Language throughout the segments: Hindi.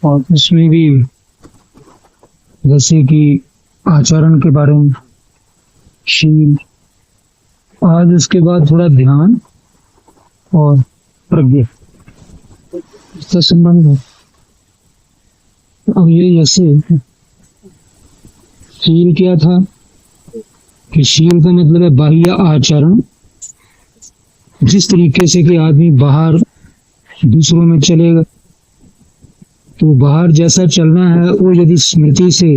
और इसमें भी जैसे कि आचरण के बारे में, शील, आज उसके बाद थोड़ा ध्यान और प्रज्ञा, इसका संबंध है। अब ये जैसे शील क्या था कि शील का मतलब है बाह्य आचरण। जिस तरीके से कि आदमी बाहर दूसरों में चलेगा, तो बाहर जैसा चलना है वो यदि स्मृति से,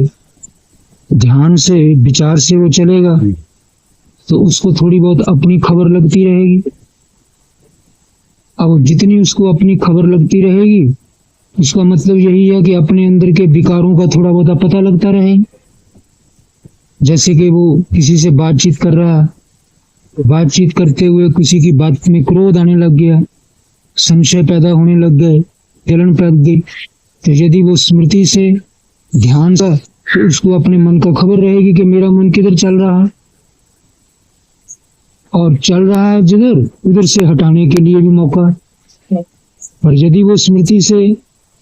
ध्यान से, विचार से वो चलेगा तो उसको थोड़ी बहुत अपनी खबर लगती रहेगी। अब जितनी उसको अपनी खबर लगती रहेगी, उसका मतलब यही है कि अपने अंदर के विकारों का थोड़ा बहुत पता लगता रहेगा। जैसे कि वो किसी से बातचीत कर रहा है, बातचीत करते हुए किसी की बात में क्रोध आने लग गया, संशय पैदा होने लग गए, जलन पैदा गई, तो यदि वो स्मृति से, ध्यान से, तो उसको अपने मन का खबर रहेगी कि मेरा मन किधर चल रहा है, और चल रहा है जिधर, उधर से हटाने के लिए भी मौका है। पर यदि वो स्मृति से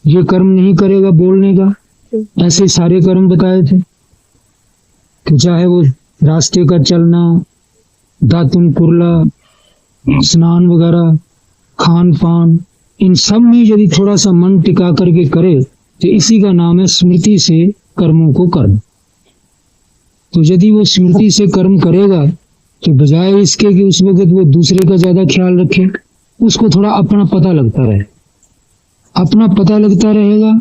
ये कर्म नहीं करेगा बोलने का, ऐसे सारे कर्म बताए थे कि चाहे वो रास्ते का चलना, दातुन कुरला, स्नान वगैरह, खान पान, इन सब में यदि थोड़ा सा मन टिका करके करे तो इसी का नाम है स्मृति से कर्मों को कर्म। तो यदि वो स्मृति से कर्म करेगा तो बजाय इसके कि उस वक्त वो दूसरे का ज्यादा ख्याल रखे, उसको थोड़ा अपना पता लगता रहे। अपना पता लगता रहेगा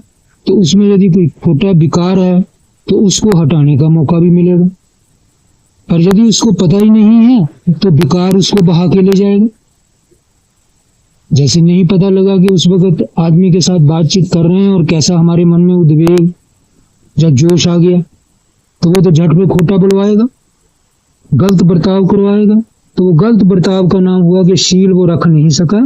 तो उसमें यदि कोई छोटा विकार है तो उसको हटाने का मौका भी मिलेगा। पर यदि उसको पता ही नहीं है तो विकार उसको बहा के ले जाएगा। जैसे नहीं पता लगा कि उस वक्त आदमी के साथ बातचीत कर रहे हैं और कैसा हमारे मन में उद्वेग या जोश आ गया, तो वो तो झट पे खोटा बुलवाएगा, गलत बर्ताव करवाएगा। तो वो गलत बर्ताव का नाम हुआ कि शील वो रख नहीं सका,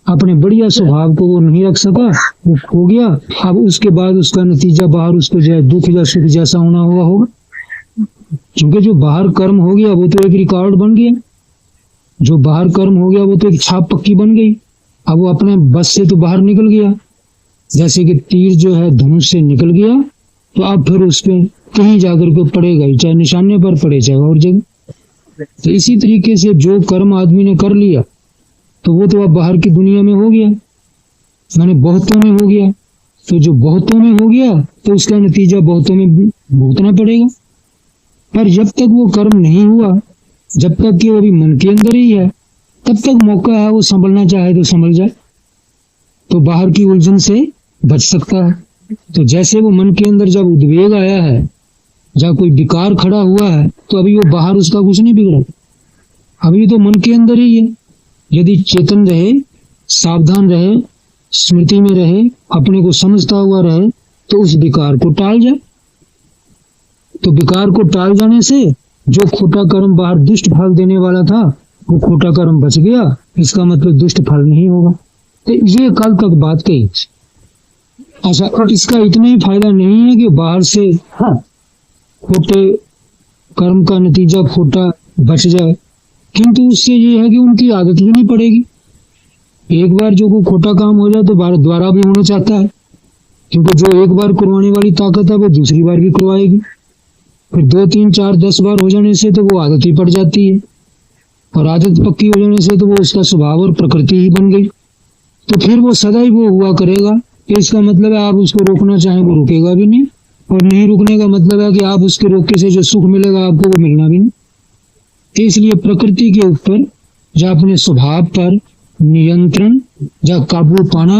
अपने बढ़िया स्वभाव को वो नहीं रख सका, वो खो गया। अब उसके बाद उसका नतीजा बाहर उसको जो दुख या सुख जैसा होना हुआ होगा, क्योंकि जो बाहर कर्म हो गया वो तो एक रिकॉर्ड बन गया, जो बाहर कर्म हो गया वो तो एक छाप पक्की बन गई। अब वो अपने बस से तो बाहर निकल गया, जैसे कि तीर जो है धनुष से निकल गया, तो अब फिर उस पे कहीं जाकर के पड़ेगा ही, चाहे निशाने पर पड़े चाहे और जगह। तो इसी तरीके से जो कर्म आदमी ने कर लिया तो वो तो अब बाहर की दुनिया में हो गया, माने बहुतों में हो गया। तो जो बहुतों में हो गया तो उसका नतीजा बहुतों में भुगतना पड़ेगा। पर जब तक वो कर्म नहीं हुआ, जब तक कि वो भी मन के अंदर ही है, तब तक मौका है वो संभलना चाहे तो संभल जाए, तो बाहर की उलझन से बच सकता है। तो जैसे वो मन के अंदर जब उद्वेग आया है, जब कोई विकार खड़ा हुआ है, तो अभी वो बाहर उसका कुछ नहीं बिगड़ा, अभी तो मन के अंदर ही है। यदि चेतन रहे, सावधान रहे, स्मृति में रहे, अपने को समझता हुआ रहे, तो उस विकार को टाल जाए। तो विकार को टाल जाने से जो खोटा कर्म बाहर दुष्ट फल देने वाला था, वो खोटा कर्म बच गया, इसका मतलब दुष्ट फल नहीं होगा। तो ये कल तक बात कही। अच्छा, इसका इतना ही फायदा नहीं है कि बाहर से खोटे कर्म का नतीजा खोटा बच जाए, किंतु उससे ये है कि उनकी आदत भी नहीं पड़ेगी। एक बार जो कोई खोटा काम हो जाए तो दोबारा भी होना चाहता है, क्योंकि जो एक बार करवाने वाली ताकत है वो दूसरी बार भी करवाएगी। फिर 2, 3, 4, 10 बार हो जाने से तो वो आदत ही पड़ जाती है, और आदत पक्की हो जाने से तो वो उसका स्वभाव और प्रकृति ही बन गई। तो फिर वो सदा ही वो हुआ करेगा। इसका मतलब है आप उसको रोकना चाहें वो रुकेगा भी नहीं, और नहीं रुकने का मतलब है कि आप उसके रोकने से जो सुख मिलेगा आपको वो मिलना भी नहीं। तो इसलिए प्रकृति के ऊपर या अपने स्वभाव पर नियंत्रण या काबू पाना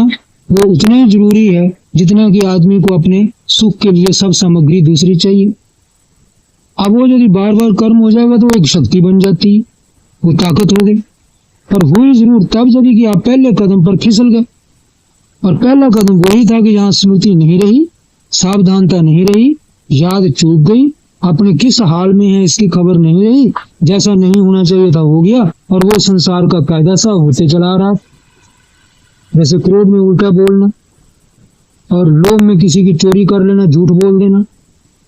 वो उतना ही जरूरी है जितना कि आदमी को अपने सुख के लिए सब सामग्री दूसरी चाहिए। अब वो यदि बार बार कर्म हो जाएगा तो एक शक्ति बन जाती है, वो ताकत हो गई। पर हुई जरूर तब जब कि आप पहले कदम पर फिसल गए, और पहला कदम वही था कि यहाँ स्मृति नहीं रही, सावधानता नहीं रही, याद चूक गई, अपने किस हाल में है इसकी खबर नहीं रही, जैसा नहीं होना चाहिए था हो गया, और वो संसार का कायदा सा होते चला रहा। जैसे क्रोध में उल्टा बोलना, और लोभ में किसी की चोरी कर लेना, झूठ बोल देना,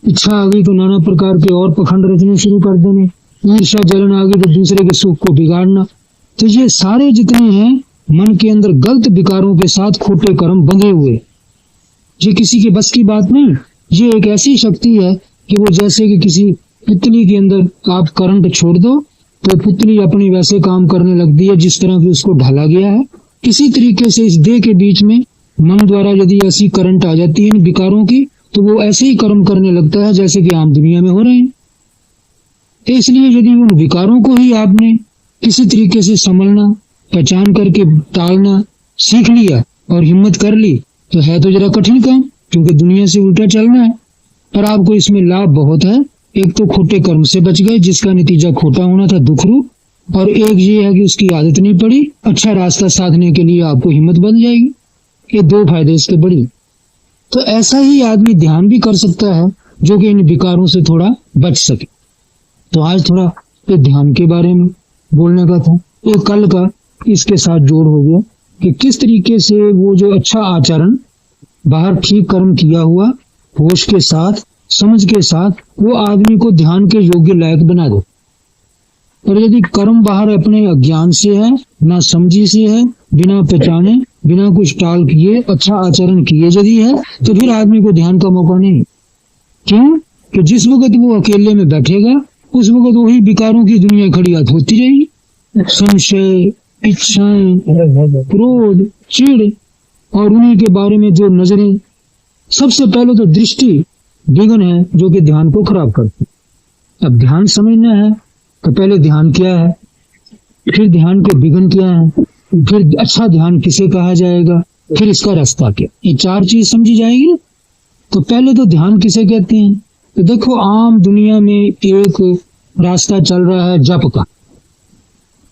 इच्छा आ गई तो नाना प्रकार के और पखंड रचने शुरू कर देने, ईर्ष्या जलन आ गई तो दूसरे के सुख को बिगाड़ना। तो ये सारे जितने हैं मन के अंदर गलत विकारों के साथ खोटे कर्म बंधे हुए, ये किसी के बस की बात नहीं। ये एक ऐसी शक्ति है कि वो जैसे कि किसी पुतली के अंदर आप करंट छोड़ दो तो पुतली अपनी वैसे काम करने लगती है जिस तरह की उसको ढाला गया है। किसी तरीके से इस देह के बीच में मन द्वारा यदि ऐसी करंट आ जाती है इन विकारों की, तो वो ऐसे ही कर्म करने लगता है जैसे कि आम दुनिया में हो रहे हैं। तो इसलिए यदि उन विकारों को ही आपने किसी तरीके से संभलना, पहचान करके टालना सीख लिया और हिम्मत कर ली, तो है तो जरा कठिन काम, क्योंकि दुनिया से उल्टा चलना है। पर आपको इसमें लाभ बहुत है। एक तो खोटे कर्म से बच गए जिसका नतीजा खोटा होना था, दुख रूप, और एक ये है कि उसकी आदत नहीं पड़ी, अच्छा रास्ता साधने के लिए आपको हिम्मत बन जाएगी। ये दो फायदे इसके बड़ी। तो ऐसा ही आदमी ध्यान भी कर सकता है जो कि इन विकारों से थोड़ा बच सके। तो आज थोड़ा ये ध्यान के बारे में बोलने का था। ये कल का इसके साथ जोड़ हो गया कि किस तरीके से वो जो अच्छा आचरण, बाहर ठीक कर्म किया हुआ, होश के साथ, समझ के साथ, वो आदमी को ध्यान के योग्य लायक बना दो। और यदि कर्म बाहर अपने अज्ञान से है, ना समझी से है, बिना पहचाने, बिना कुछ टाल किए, अच्छा आचरण किए यदि है, तो फिर आदमी को ध्यान का मौका नहीं। क्यों? कि जिस वक्त वो अकेले में बैठेगा उस वक्त वही विकारों की दुनिया खड़ी होती रहेगी। संशय, इच्छाएं, क्रोध, चिढ़ और उन्हीं के बारे में जो नजरें, सबसे पहले तो दृष्टि विघ्न है जो कि ध्यान को खराब करती है। अब ध्यान समझना है तो पहले ध्यान क्या है, फिर ध्यान के विघ्न क्या है, फिर अच्छा ध्यान किसे कहा जाएगा, फिर इसका रास्ता क्या, ये चार चीज समझी जाएगी ना। तो पहले तो ध्यान किसे कहते हैं? तो देखो, आम दुनिया में एक रास्ता चल रहा है जप का।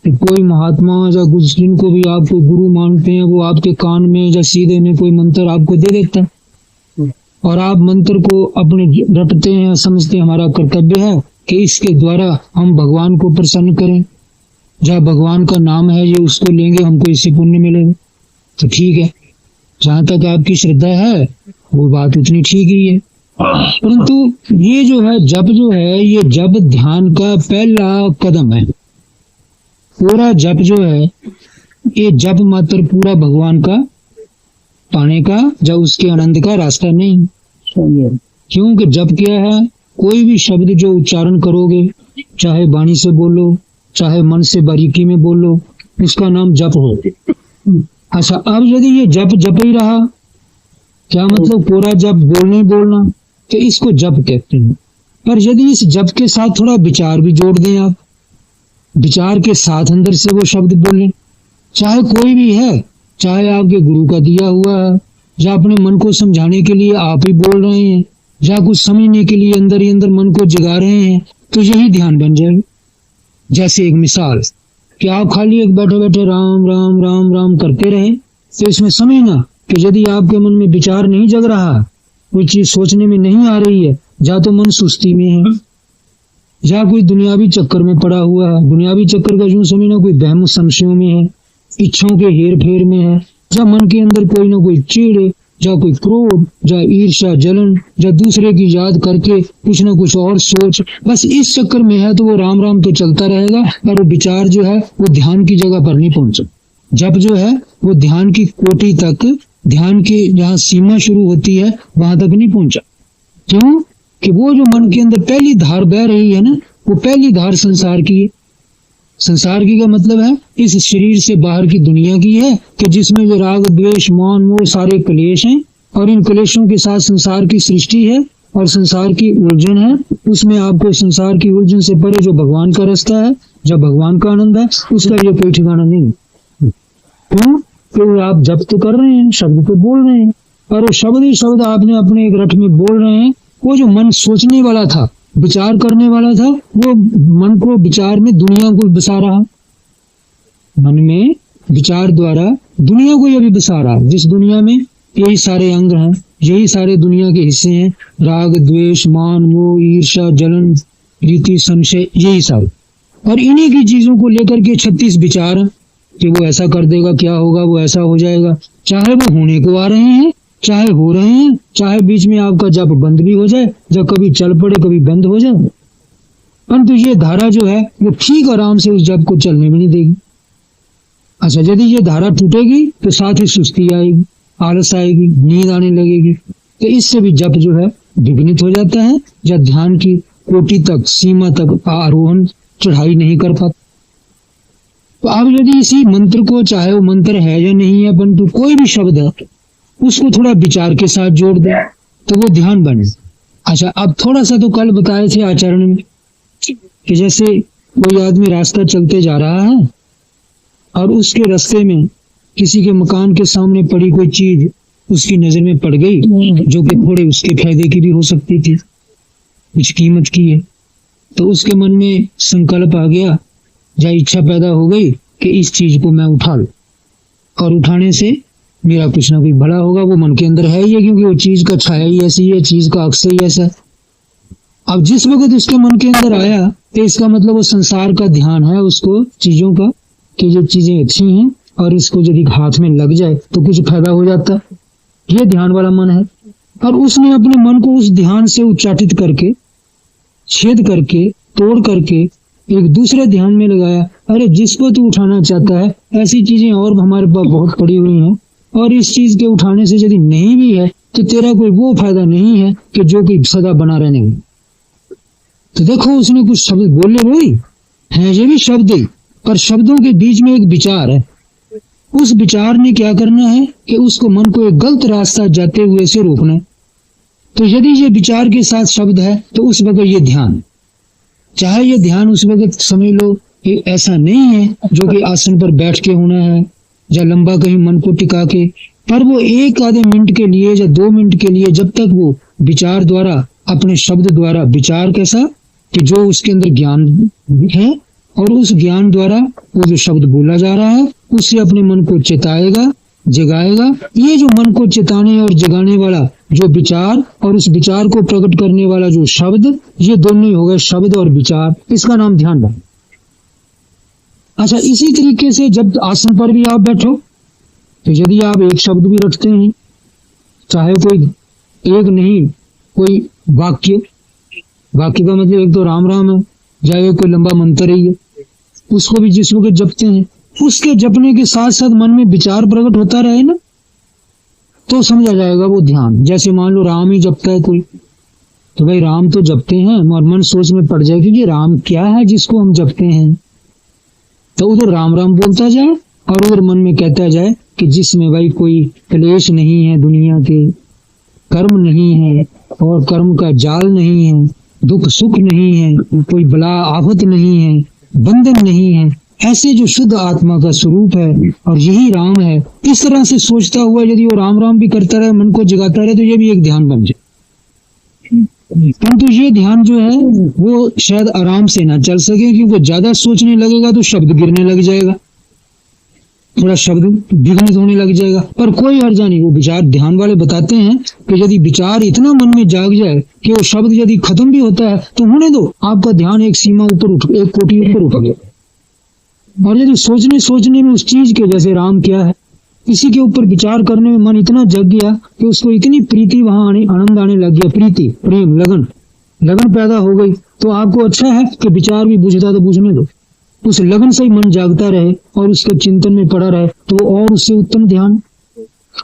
कोई महात्मा या कुछ जिनको भी आप कोई गुरु मानते हैं, वो आपके कान में या सीधे में कोई मंत्र आपको दे देता है और आप मंत्र को अपने रटते हैं, समझते हैं हमारा कर्तव्य है कि इसके द्वारा हम भगवान को प्रसन्न करें, जहाँ भगवान का नाम है ये उसको लेंगे, हमको इससे पुण्य मिलेगा। तो ठीक है, जहां तक आपकी श्रद्धा है वो बात उतनी ठीक ही है। परंतु ये जो है जप जो है, ये जप ध्यान का पहला कदम है। पूरा जप जो है ये जप मात्र पूरा भगवान का पाने का या उसके आनंद का रास्ता नहीं। क्योंकि जप क्या है? कोई भी शब्द जो उच्चारण करोगे, चाहे वाणी से बोलो, चाहे मन से बारीकी में बोलो, उसका नाम जप हो। अच्छा, अब यदि ये जप जप ही रहा, क्या मतलब पूरा जप बोलना ही बोलना, तो इसको जप कहते हैं। पर यदि इस जप के साथ थोड़ा विचार भी जोड़ दें आप, विचार के साथ अंदर से वो शब्द बोलें, चाहे कोई भी है, चाहे आपके गुरु का दिया हुआ है, या अपने मन को समझाने के लिए आप ही बोल रहे हैं, या कुछ समझने के लिए अंदर ही अंदर मन को जगा रहे हैं, तो यही ध्यान बन जाएगा। जैसे एक मिसाल कि आप खाली एक बैठे बैठे राम राम राम राम करते रहे, तो इसमें समझना कि यदि आपके मन में विचार नहीं जग रहा, कोई चीज सोचने में नहीं आ रही है, या तो मन सुस्ती में है, या कोई दुनियावी चक्कर में पड़ा हुआ है। दुनियावी चक्कर का यूं समझना, कोई वहम संशयों में है, इच्छाओं के हेर फेर में है, या मन के अंदर कोई ना कोई चिढ़, या कोई क्रोध, या ईर्ष्या, जलन, या दूसरे की याद करके कुछ ना कुछ और सोच, बस इस चक्कर में है, तो वो राम राम तो चलता रहेगा, पर वो विचार जो है वो ध्यान की जगह पर नहीं पहुंचा। जप जो है वो ध्यान की कोटि तक, ध्यान की जहाँ सीमा शुरू होती है वहां तक नहीं पहुंचा। क्यों? कि वो जो मन के अंदर पहली धार बह रही है ना, वो पहली धार संसार की है। संसार की का मतलब है इस शरीर से बाहर की दुनिया की है, कि जिसमें जो राग द्वेष मान मोह सारे क्लेश हैं, और इन क्लेशों के साथ संसार की सृष्टि है और संसार की उलझन है। उसमें आपको संसार की उलझन से परे जो भगवान का रास्ता है, जो भगवान का आनंद है, उसका ये कोई ठिकाना नहीं। क्यों? क्योंकि आप जप तो कर रहे हैं, शब्द तो बोल रहे हैं, और शब्द ही शब्द आपने अपने एक रट में बोल रहे हैं। वो जो मन सोचने वाला था, विचार करने वाला था, वो मन को विचार में दुनिया को बसा रहा, मन में विचार द्वारा दुनिया को अभी बसा रहा, जिस दुनिया में यही सारे अंग हैं, यही सारे दुनिया के हिस्से हैं, राग द्वेष मान मोह ईर्ष्या जलन प्रीति संशय, यही सारे। और इन्हीं की चीजों को लेकर के 36 विचार कि वो ऐसा कर देगा, क्या होगा, वो ऐसा हो जाएगा, चाहे वो होने को आ रहे हैं, चाहे हो रहे हैं, चाहे बीच में आपका जप बंद भी हो जाए, जब कभी चल पड़े कभी बंद हो जाए, परंतु ये धारा जो है वो ठीक आराम से उस जप को चलने में नहीं देगी। अच्छा, यदि ये धारा टूटेगी तो साथ ही सुस्ती आएगी, आलस आएगी, नींद आने लगेगी। तो इससे भी जप जो है विघ्नित हो जाता है, या ध्यान की कोटि तक, सीमा तक आरोहण चढ़ाई नहीं कर पाता। तो अब यदि इसी मंत्र को, चाहे वो मंत्र है या नहीं है, परंतु कोई भी शब्द है, उसको थोड़ा विचार के साथ जोड़ दे तो वो ध्यान बने। अच्छा, अब थोड़ा सा तो कल बताए थे आचरण में कि जैसे कोई आदमी रास्ता चलते जा रहा है और उसके रास्ते में किसी के मकान के सामने पड़ी कोई चीज उसकी नजर में पड़ गई, जो कि थोड़े उसके फायदे की भी हो सकती थी, कुछ कीमत की है। तो उसके मन में संकल्प आ गया या इच्छा पैदा हो गई कि इस चीज को मैं उठा लूं, और उठाने से मेरा कुछ ना कुछ भला होगा। वो मन के अंदर है ही है, क्योंकि वो चीज का छाया ही ऐसी है, चीज का अक्स ही ऐसा। अब जिस वक्त उसके मन के अंदर आया तो इसका मतलब वो संसार का ध्यान है उसको, चीजों का, कि ये चीजें अच्छी हैं और इसको यदि हाथ में लग जाए तो कुछ फायदा हो जाता। ये ध्यान वाला मन है। और उसने अपने मन को उस ध्यान से उच्चाटित करके, छेद करके, तोड़ करके एक दूसरे ध्यान में लगाया। अरे जिसको तू उठाना चाहता है, ऐसी चीजें और हमारे पास बहुत पड़ी हुई हैं, और इस चीज के उठाने से यदि नहीं भी है तो तेरा कोई वो फायदा नहीं है कि जो कि सदा बना रहने में। तो देखो उसने कुछ शब्द बोले, वही है, ये भी शब्द ही, पर शब्दों के बीच में एक विचार है। उस विचार ने क्या करना है कि उसको, मन को एक गलत रास्ता जाते हुए से रोकना है। तो यदि ये विचार के साथ शब्द है तो उस वक्त ये ध्यान, चाहे ये ध्यान उस वक्त समझ लो ऐसा नहीं है जो कि आसन पर बैठ के होना है या लंबा कहीं मन को टिका के, पर वो एक आधे मिनट के लिए या 2 मिनट के लिए, जब तक वो विचार द्वारा, अपने शब्द द्वारा, विचार कैसा कि जो उसके अंदर ज्ञान है और उस ज्ञान द्वारा वो जो शब्द बोला जा रहा है उससे अपने मन को चेताएगा, जगाएगा। ये जो मन को चेताने और जगाने वाला जो विचार और उस विचार को प्रकट करने वाला जो शब्द, ये दोनों ही हो गए शब्द और विचार, इसका नाम ध्यान है। अच्छा, इसी तरीके से जब आसन पर भी आप बैठो तो यदि आप एक शब्द भी रखते हैं, चाहे कोई एक नहीं, कोई वाक्य का मतलब एक तो राम राम है, या कोई लंबा मंत्र ही है, उसको भी जिस वक्त जपते हैं, उसके जपने के साथ साथ मन में विचार प्रकट होता रहे ना, तो समझा जाएगा वो ध्यान। जैसे मान लो राम ही जपता है कोई, तो भाई राम तो जपते हैं, और मन सोच में पड़ जाए कि राम क्या है जिसको हम जपते हैं, तो उधर राम राम बोलता जाए और उधर मन में कहता जाए कि जिसमें भाई कोई क्लेश नहीं है, दुनिया के कर्म नहीं है और कर्म का जाल नहीं है, दुख सुख नहीं है, कोई बला आफत नहीं है, बंधन नहीं है, ऐसे जो शुद्ध आत्मा का स्वरूप है और यही राम है, इस तरह से सोचता हुआ यदि वो राम राम भी करता रहे, मन को जगाता रहे, तो ये भी एक ध्यान बन जाए। परंतु ये ध्यान जो है वो शायद आराम से ना चल सके, क्योंकि वो ज्यादा सोचने लगेगा तो शब्द गिरने लग जाएगा, थोड़ा शब्द विघ्नित होने लग जाएगा। पर कोई अर्जा नहीं, वो विचार ध्यान वाले बताते हैं कि यदि विचार इतना मन में जाग जाए कि वो शब्द यदि खत्म भी होता है तो होने दो, आपका ध्यान एक सीमा ऊपर उठ, एक कोटि ऊपर उठ गया। और यदि सोचने में उस चीज के, जैसे राम क्या है, इसी के ऊपर विचार करने में मन इतना जग गया कि उसको इतनी प्रीति, वहां आनंद आने लग गया, प्रीति, प्रेम, लगन पैदा हो गई। तो आपको अच्छा है कि विचार भी बुझता तो बुझने दो, उस लगन से ही मन जागता रहे और उसके चिंतन में पड़ा रहे, तो और उससे उत्तम ध्यान।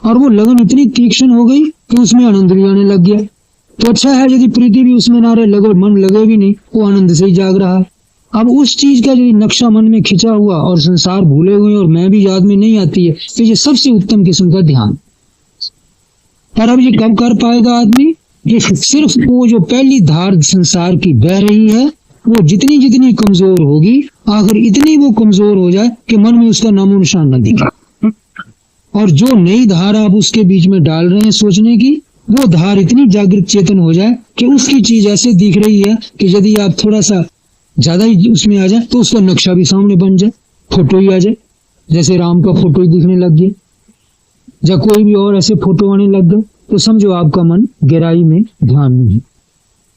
और वो लगन इतनी तीक्ष्ण हो गई कि उसमें आनंद भी आने लग गया। तो अच्छा है यदि प्रीति भी उसमें ना रहे, लगे, मन लगे भी नहीं, वो आनंद से ही जाग रहा है। अब उस चीज का यदि नक्शा मन में खिंचा हुआ और संसार भूले हुए और मैं भी याद में नहीं आती है, तो ये सबसे उत्तम किस्म का ध्यान। पर अब ये कब कर पाएगा आदमी? ये सिर्फ वो जो पहली धार संसार की बह रही है, वो जितनी जितनी कमजोर होगी, आखिर इतनी वो कमजोर हो जाए कि मन में उसका नामो निशान न दिखे। और जो नई धार आप उसके बीच में डाल रहे हैं सोचने की, वो धार इतनी जागृत चेतन हो जाए कि उसकी चीज ऐसे दिख रही है कि यदि आप थोड़ा सा ज्यादा ही उसमें आ जाए तो उसका नक्शा भी सामने बन जाए, फोटो ही आ जाए, जैसे राम का फोटो ही दिखने लग गया, या कोई भी और ऐसे फोटो आने लग गए, तो समझो आपका मन गहराई में ध्यान में है।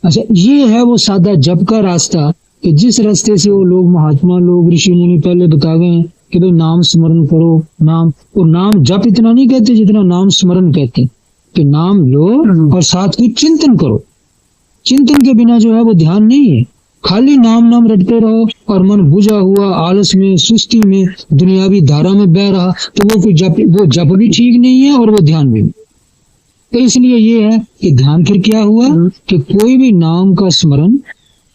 अच्छा, ये है वो सादा जप का रास्ता कि जिस रास्ते से वो लोग, महात्मा लोग, ऋषि मुनि पहले बता गए हैं कि भाई नाम स्मरण करो। नाम, और नाम जप इतना नहीं कहते जितना नाम स्मरण कहते हैं, कि नाम लो और साथ में चिंतन करो। चिंतन के बिना जो है वो ध्यान नहीं है। खाली नाम नाम रटते रहो और मन बुझा हुआ आलस में, सुस्ती में, दुनियावी धारा में बह रहा, तो वो जप भी ठीक नहीं है और वो ध्यान भी नहीं। तो इसलिए ये है कि ध्यान फिर क्या हुआ कि कोई भी नाम का स्मरण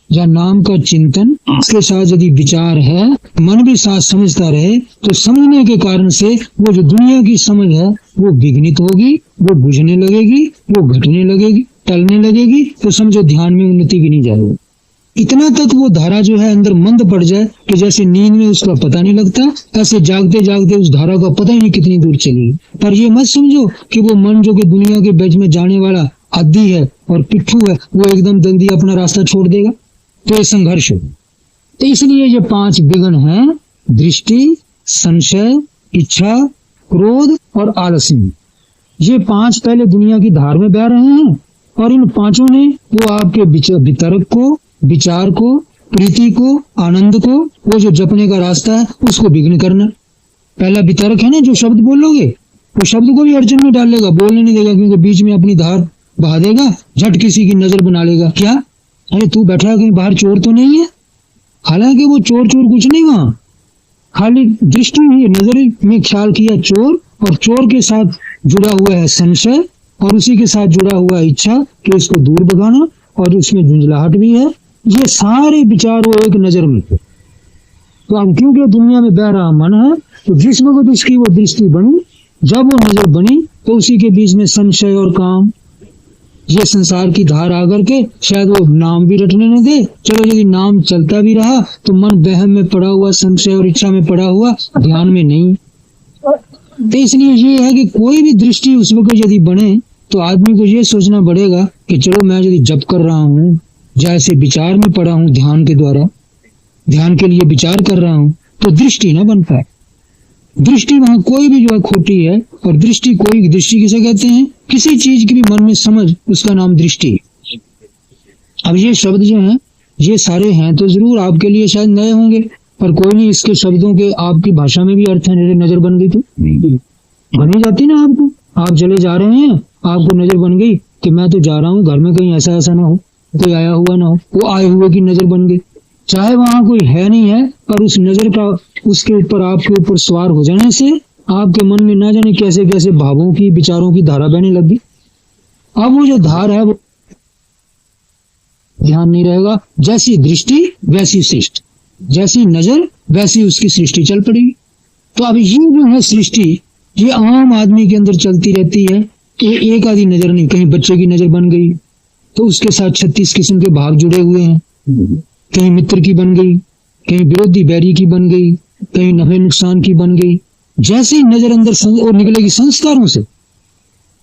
या नाम का चिंतन, उसके साथ यदि विचार है, मन भी साथ समझता रहे, तो समझने के कारण से वो जो दुनिया की समझ है वो विघ्नित होगी, वो बुझने लगेगी, वो घटने लगेगी, टलने लगेगी, तो समझो ध्यान में उन्नति भी नहीं जाएगी। इतना तक वो धारा जो है अंदर मंद पड़ जाए कि जैसे नींद में उसका पता नहीं लगता, ऐसे जागते जागते उस धारा का पता ही नहीं कितनी दूर चली। पर ये मत समझो कि वो मन जो कि दुनिया के बीच में जाने वाला आदि है और पिट्ठू है, वो एकदम जल्दी अपना रास्ता छोड़ देगा, तो ये संघर्ष हो। तो इसलिए ये 5 विघ्न हैं: दृष्टि, संशय, इच्छा, क्रोध और आलस्य। ये 5 पहले दुनिया की धार में बह रहे हैं और इन 5 ने वो आपके वितर्क को, विचार को, प्रीति को, आनंद को, वो जो जपने का रास्ता है उसको विघ्न करना। पहला वितर्क है ना, जो शब्द बोलोगे वो शब्द को भी अड़चन में डालेगा, बोलने नहीं देगा, क्योंकि बीच में अपनी धार बहा देगा, झट किसी की नजर बना लेगा। क्या, अरे तू बैठा कहीं बाहर चोर तो नहीं है? हालांकि वो चोर कुछ नहीं, वहां खाली दृष्टि हुई, नजर में ख्याल किया चोर, और चोर के साथ जुड़ा हुआ है संशय, और उसी के साथ जुड़ा हुआ है इच्छा कि इसको दूर भगाना, और उसमें झुंझलाहट भी है। ये सारे विचार वो एक नजर में थे। तो अब क्योंकि दुनिया में बह रहा मन है, तो जिस वक्त उसकी वो दृष्टि बनी, जब वो नजर बनी, तो उसी के बीच में संशय और काम, ये संसार की धार आकर के शायद वो नाम भी रटने न दे। चलो यदि नाम चलता भी रहा तो मन बहम में पड़ा हुआ, संशय और इच्छा में पड़ा हुआ, ध्यान में नहीं। तो इसलिए ये है कि कोई भी दृष्टि उस वक्त यदि बने तो आदमी को ये सोचना पड़ेगा कि चलो मैं यदि जप कर रहा हूँ, जैसे विचार में पड़ा हूँ, ध्यान के द्वारा ध्यान के लिए विचार कर रहा हूँ, तो दृष्टि ना बन पाए। दृष्टि वहां कोई भी जो है खोटी है। और दृष्टि किसे कहते हैं? किसी चीज की भी मन में समझ, उसका नाम दृष्टि। अब ये शब्द जो हैं, ये सारे हैं तो जरूर आपके लिए शायद नए होंगे, पर कोई नहीं, इसके शब्दों के आपकी भाषा में भी अर्थ है। नजर बन गई तो बनी जाती ना आपको। आप चले जा रहे हैं, आपको नजर बन गई कि मैं तो जा रहा हूँ, घर में कहीं ऐसा ऐसा ना हो, कोई आया हुआ ना हो, वो आए हुए की नजर बन गई। चाहे वहां कोई है नहीं है, पर उस नजर का उसके ऊपर, आपके ऊपर सवार हो जाने से आपके मन में ना जाने कैसे कैसे भावों की, विचारों की धारा बहने लगी। अब वो जो धार है वो ध्यान नहीं रहेगा। जैसी दृष्टि वैसी सृष्टि, जैसी नजर वैसी उसकी सृष्टि चल पड़ेगी। तो अब ये जो है सृष्टि, ये आम आदमी के अंदर चलती रहती है। एक आधी नजर नहीं, कहीं बच्चे की नजर बन गई तो उसके साथ 36 किस्म के भाव जुड़े हुए हैं। कहीं मित्र की बन गई, कहीं विरोधी बैरी की बन गई, कहीं नफे नुकसान की बन गई। जैसे ही नजर अंदर और निकलेगी संस्कारों से,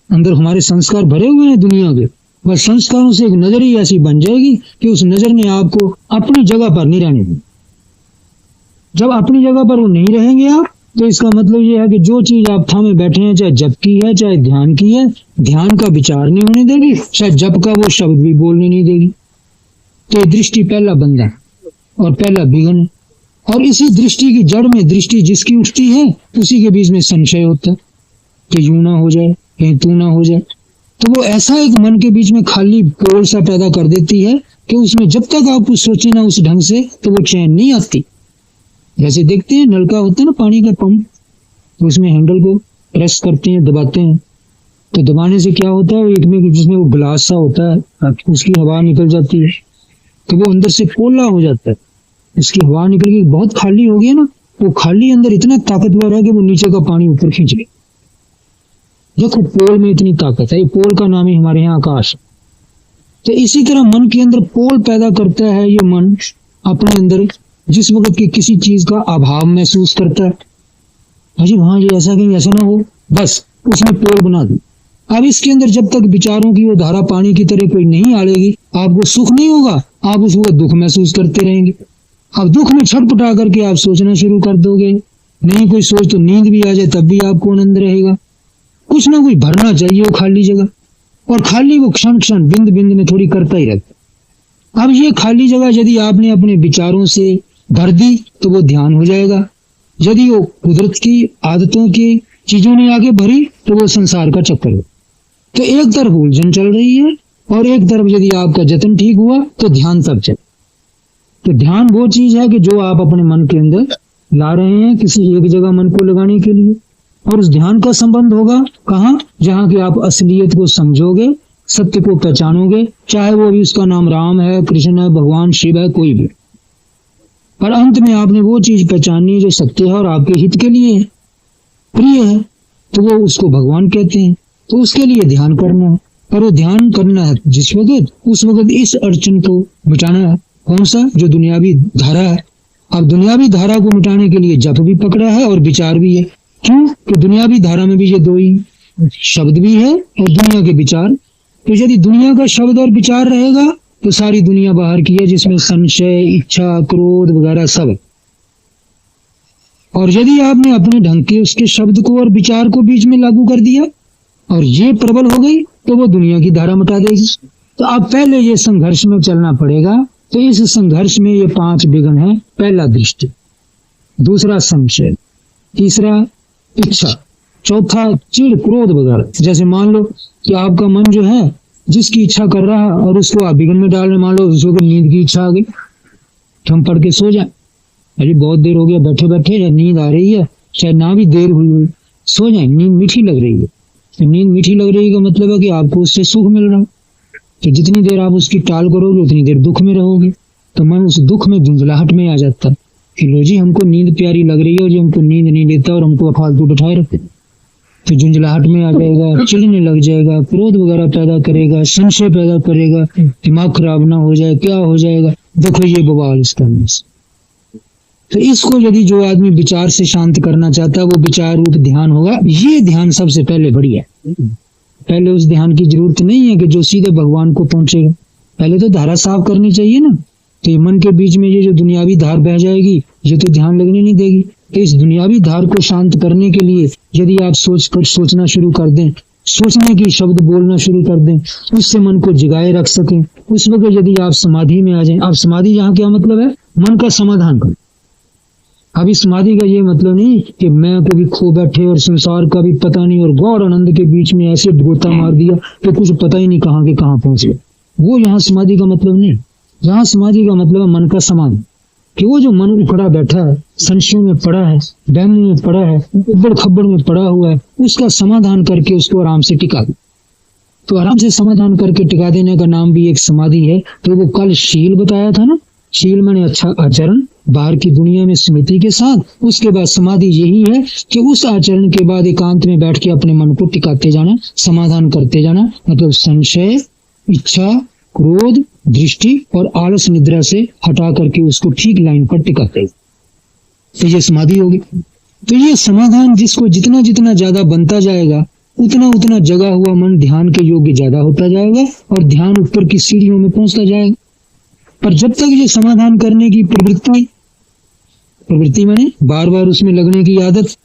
अंदर हमारे संस्कार भरे हुए हैं दुनिया के, बस संस्कारों से एक नजर ही ऐसी बन जाएगी कि उस नजर ने आपको अपनी जगह पर नहीं रहने दी। जब अपनी जगह पर वो नहीं रहेंगे आप, तो इसका मतलब ये है कि जो चीज आप थामे बैठे हैं, चाहे जप की है चाहे ध्यान की है, ध्यान का विचार नहीं होने देगी, चाहे जप का वो शब्द भी बोलने नहीं देगी। तो दृष्टि पहला बंधन और पहला विघ्न। और इसी दृष्टि की जड़ में, दृष्टि जिसकी उठती है उसी के बीच में संशय होता है कि यूं ना हो जाए, कहीं तू ना हो जाए। तो वो ऐसा एक मन के बीच में खाली पोल सा पैदा कर देती है कि उसमें जब तक आप कुछ सोचे ना उस ढंग से, तो वो चैन नहीं आती। जैसे देखते हैं नलका होता है ना, पानी का पंप, तो उसमें हैंडल को प्रेस करते हैं, दबाते हैं, तो दबाने से क्या होता है, एक में जिसमें वो ग्लास सा होता है, उसकी हवा निकल जाती है, तो वो अंदर से पोला हो जाता है। उसकी हवा निकल के बहुत खाली हो गई ना, वो खाली अंदर इतना ताकतवर है कि वो नीचे का पानी ऊपर खींच ले। देखो पोल में इतनी ताकत है, पोल का नाम ही हमारे यहाँ आकाश। तो इसी तरह मन के अंदर पोल पैदा करता है ये मन अपने अंदर। जिस वक्त की किसी चीज का अभाव महसूस करता है, अजी वहां ये ऐसा कहीं ऐसा ना हो, बस उसने पोल बना दी। अब इसके अंदर जब तक विचारों की वो धारा पानी की तरह कोई नहीं आएगी, आपको सुख नहीं होगा, आप उस वक्त दुख महसूस करते रहेंगे। अब दुख में छटपटा करके आप सोचना शुरू कर दोगे, नहीं कोई सोच तो नींद भी आ जाए तब भी आपको आनंद रहेगा। कुछ ना कुछ भरना चाहिए वो खाली जगह, और खाली वो क्षण क्षण बिंद बिंद में थोड़ी करता ही रहता। अब ये खाली जगह यदि आपने अपने विचारों से भर दी तो वो ध्यान हो जाएगा। यदि वो कुदरत की आदतों की चीजों ने आगे भरी तो वो संसार का चक्कर है। तो एक तरफ उलझन चल रही है और एक तरफ यदि आपका जतन ठीक हुआ तो ध्यान तब चले। तो ध्यान वो चीज है कि जो आप अपने मन के अंदर ला रहे हैं किसी एक जगह मन को लगाने के लिए, और उस ध्यान का संबंध होगा कहाँ, जहाँ की आप असलियत को समझोगे, सत्य को पहचानोगे, चाहे वो भी उसका नाम राम है, कृष्ण है, भगवान शिव है, कोई भी। पर अंत में आपने वो चीज पहचाननी है जो सत्य है और आपके हित के लिए है, प्रिय है, तो वो उसको भगवान कहते हैं। तो उसके लिए ध्यान करना है, पर वो ध्यान करना है जिस वक्त, उस वक्त इस अड़चन को मिटाना है। कौन सा? जो दुनियावी धारा है। अब दुनियावी धारा को मिटाने के लिए जप भी पकड़ा है और विचार भी है। क्यों? कि दुनियावी धारा में भी ये दो ही शब्द भी है और दुनिया के विचार। तो यदि दुनिया का शब्द और विचार रहेगा तो सारी दुनिया बाहर की है, जिसमें संशय, इच्छा, क्रोध वगैरह सब है। और यदि आपने अपने ढंग के उसके शब्द को और विचार को बीच में लागू कर दिया और ये प्रबल हो गई तो वो दुनिया की धारा मिटा देगी। तो अब पहले ये संघर्ष में चलना पड़ेगा। तो इस संघर्ष में ये 5 विघ्न है। पहला दृष्टि, दूसरा संशय, तीसरा इच्छा, चौथा चिढ़, क्रोध वगैरह। जैसे मान लो कि आपका मन जो है जिसकी इच्छा कर रहा है और उसको आप विघ्न में डाल रहे, मान लो उसको नींद की इच्छा आ गई तो हम पढ़ के सो जाए, अरे बहुत देर हो गया बैठे बैठे, या नींद आ रही है, चाहे ना भी देर हुई, सो जाए, नींद मीठी लग रही है। तो नींद मीठी लग रही का मतलब है कि आपको उससे सुख मिल रहा है। तो जितनी देर आप उसकी टाल करोगे उतनी देर दुख में रहोगे। तो मन उस दुख में झुंझलाहट में आ जाता है कि लो जी हमको नींद प्यारी लग रही है और जो हमको नींद नहीं देता और हमको फालतू बिठाए रखते, तो झुंझलाहट में आ जाएगा, चिढ़ने लग जाएगा, क्रोध वगैरह पैदा करेगा, संशय पैदा करेगा, दिमाग खराब ना हो जाए, क्या हो जाएगा, देखो ये बवाल इसका। तो इसको यदि जो आदमी विचार से शांत करना चाहता है वो विचार रूप ध्यान होगा। ये ध्यान सबसे पहले बढ़िया है। पहले उस ध्यान की जरूरत नहीं है कि जो सीधे भगवान को पहुंचेगा, पहले तो धारा साफ करनी चाहिए ना। तो ये मन के बीच में ये जो दुनियावी धार बह जाएगी ये तो ध्यान लगने नहीं देगी। तो इस दुनियावी धार को शांत करने के लिए यदि आप सोचना शुरू कर दें, सोचने की शब्द बोलना शुरू कर दें, उससे मन को जगाए रख सकें, उस वक्त यदि आप समाधि में आ जाएं। अब समाधि यहाँ क्या मतलब है? मन का समाधान कर। अभी समाधि का ये मतलब नहीं कि मैं कभी खो बैठे और संसार का भी पता नहीं और गौर आनंद के बीच में ऐसे गोता मार दिया कि कुछ पता ही नहीं कहाँ के कहाँ पहुंच गए। वो यहाँ समाधि का मतलब नहीं। यहाँ समाधि का मतलब है मन का समाधान, कि वो जो मन उखड़ा बैठा है, संशय में पड़ा है, वहम में पड़ा है, उबड़ खब्बड़ में पड़ा हुआ है, उसका समाधान करके उसको आराम से टिका दे। तो आराम से समाधान करके टिका देने का नाम भी एक समाधि है। तो वो कल शील बताया था ना, शील माने अच्छा आचरण बाहर की दुनिया में स्मृति के साथ। उसके बाद समाधि यही है कि उस आचरण के बाद एकांत में बैठ के अपने मन को टिकाते जाना, समाधान करते जाना। मतलब संशय, इच्छा, क्रोध, दृष्टि और आलस निद्रा से हटा करके उसको ठीक लाइन पर टिकाते, तो ये समाधि होगी। तो ये समाधान जिसको जितना जितना ज्यादा बनता जाएगा उतना उतना जगा हुआ मन ध्यान के योग्य ज्यादा होता जाएगा और ध्यान ऊपर की सीढ़ियों में पहुंचता जाएगा। पर जब तक ये समाधान करने की प्रवृत्ति माने बार बार उसमें लगने की आदत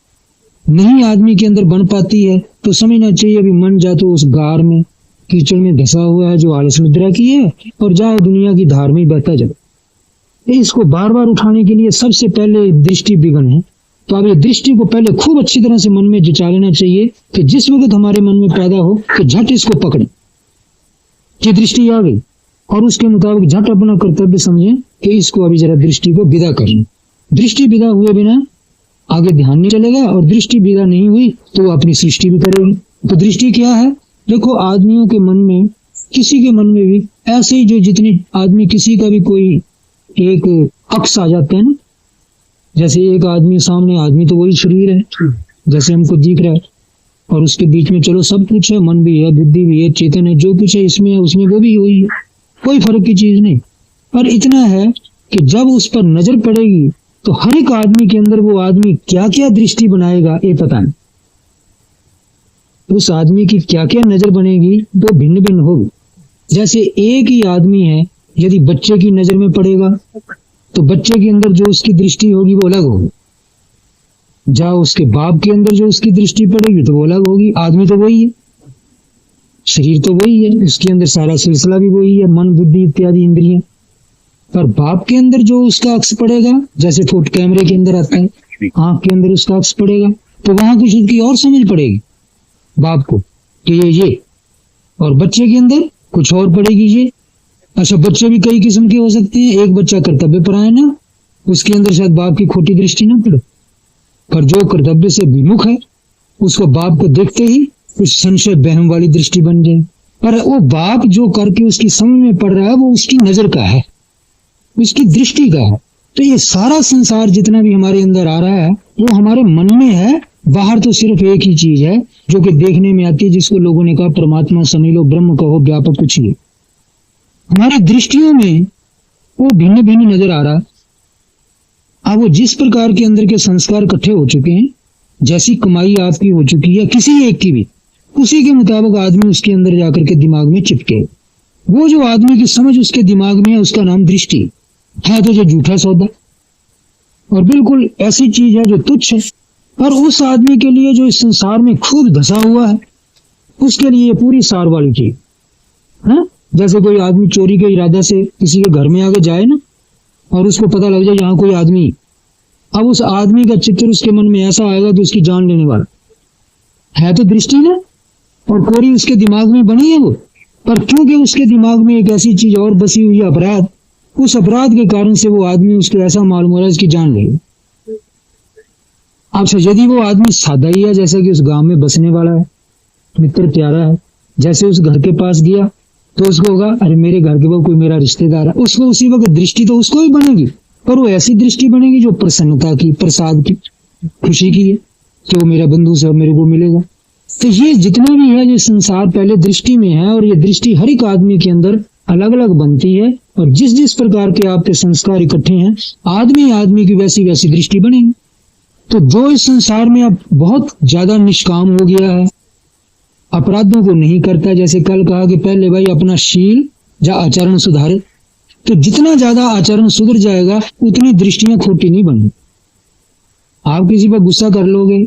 नहीं आदमी के अंदर बन पाती है, तो समझना चाहिए अभी मन जा तो उस गार में कीचड़ में धंसा हुआ है जो आलस निद्रा की है, और जाओ दुनिया की धार में बहता जाए। इसको बार बार उठाने के लिए सबसे पहले दृष्टि विघ्न है। तो अब ये दृष्टि को पहले खूब अच्छी तरह से मन में जचा लेना चाहिए कि जिस वक्त हमारे मन में पैदा हो कि झट इसको पकड़े कि दृष्टि आ गई, और उसके मुताबिक झट अपना कर्तव्य समझें कि इसको अभी जरा दृष्टि को विदा कर लें। दृष्टि विदा हुए बिना आगे ध्यान नहीं चलेगा, और दृष्टि विदा नहीं हुई तो वो अपनी सृष्टि भी करेगी। तो दृष्टि क्या है? देखो आदमियों के मन में, किसी के मन में भी ऐसे ही जो जितने आदमी किसी का भी कोई एक अक्स आ जाते हैं ना, जैसे एक आदमी सामने, आदमी तो वही शरीर है जैसे हमको दिख रहा है, और उसके बीच में चलो सब कुछ है, मन भी है, बुद्धि भी है, चेतन है, जो कुछ है इसमें है उसमें वो भी वही है, कोई फर्क की चीज नहीं। पर इतना है कि जब उस पर नजर पड़ेगी तो हर एक आदमी के अंदर वो आदमी क्या क्या दृष्टि बनाएगा ये पता नहीं। उस आदमी की क्या क्या नजर बनेगी वो भिन्न भिन्न होगी। जैसे एक ही आदमी है, यदि बच्चे की नजर में पड़ेगा तो बच्चे के अंदर जो उसकी दृष्टि होगी वो अलग होगी, जहाँ उसके बाप के अंदर जो उसकी दृष्टि पड़ेगी तो वो अलग होगी। आदमी तो वही है, शरीर तो वही है, उसके अंदर सारा सिलसिला भी वही है, मन, बुद्धि इत्यादि इंद्रियां। पर बाप के अंदर जो उसका अक्स पड़ेगा, जैसे फोटो कैमरे के अंदर आता है, आंख के अंदर उसका अक्स पड़ेगा, तो वहां कुछ उसकी और समझ पड़ेगी बाप को कि ये, और बच्चे के अंदर कुछ और पड़ेगी ये। अच्छा, बच्चे भी कई किस्म के हो सकते हैं। एक बच्चा कर्तव्य परायण है, उसके अंदर शायद बाप की खोटी दृष्टि ना पड़े, पर जो कर्तव्य से विमुख है उसको बाप को देखते ही कुछ संशय बहम वाली दृष्टि बन जाए। पर वो बाप जो करके उसकी समझ में पड़ रहा है वो उसकी नजर का है, उसकी दृष्टि का है। तो ये सारा संसार जितना भी हमारे अंदर आ रहा है वो हमारे मन में है। बाहर तो सिर्फ एक ही चीज है जो कि देखने में आती है, जिसको लोगों ने कहा परमात्मा समझ लो, ब्रह्म कहो, व्यापक कुछ नहीं। हमारी दृष्टियों में वो भिन्न भिन्न नजर आ रहा है। अब वो जिस प्रकार के अंदर के संस्कार इकट्ठे हो चुके हैं, जैसी कमाई आपकी हो चुकी है किसी एक की भी, उसी के मुताबिक आदमी उसके अंदर जाकर के दिमाग में चिपके। वो जो आदमी की समझ उसके दिमाग में है उसका नाम दृष्टि है। तो जो झूठा सौदा और बिल्कुल ऐसी चीज है जो तुच्छ है। और उस आदमी के लिए जो इस संसार में खूब धसा हुआ है उसके लिए ये पूरी सार वाली चीज है। जैसे कोई आदमी चोरी के इरादा से किसी के घर में आगे जाए ना, और उसको पता लग जाए यहाँ कोई आदमी, अब उस आदमी का चित्र उसके मन में ऐसा आएगा तो उसकी जान लेने वाला है। तो दृष्टि ना, और कोरी उसके दिमाग में बनी है वो, पर क्योंकि उसके दिमाग में एक ऐसी चीज और बसी हुई है, अपराध, उस अपराध के कारण से वो आदमी उसको ऐसा मालूम हो रहा है उसकी जान लेगी। अच्छा, यदि वो आदमी सादा ही है, जैसे कि उस गांव में बसने वाला है, मित्र प्यारा है, जैसे उस घर के पास गया तो उसको होगा अरे मेरे घर के वो कोई मेरा रिश्तेदार है, उसको उसी वक्त दृष्टि तो उसको ही बनेगी, पर वो ऐसी दृष्टि बनेगी जो प्रसन्नता की, प्रसाद की, खुशी की है कि वो मेरा बंधु से मेरे को मिलेगा। तो ये जितना भी है ये संसार पहले दृष्टि में है, और ये दृष्टि हर एक आदमी के अंदर अलग अलग बनती है। और जिस जिस प्रकार के आपके संस्कार इकट्ठे हैं, आदमी आदमी की वैसी वैसी दृष्टि बनेगी। तो जो इस संसार में अब बहुत ज्यादा निष्काम हो गया है, अपराधों को नहीं करता, जैसे कल कहा कि पहले भाई अपना शील या आचरण सुधारे, तो जितना ज्यादा आचरण सुधर जाएगा उतनी दृष्टियां खोटी नहीं बनेगी। आप किसी पर गुस्सा कर लोगे,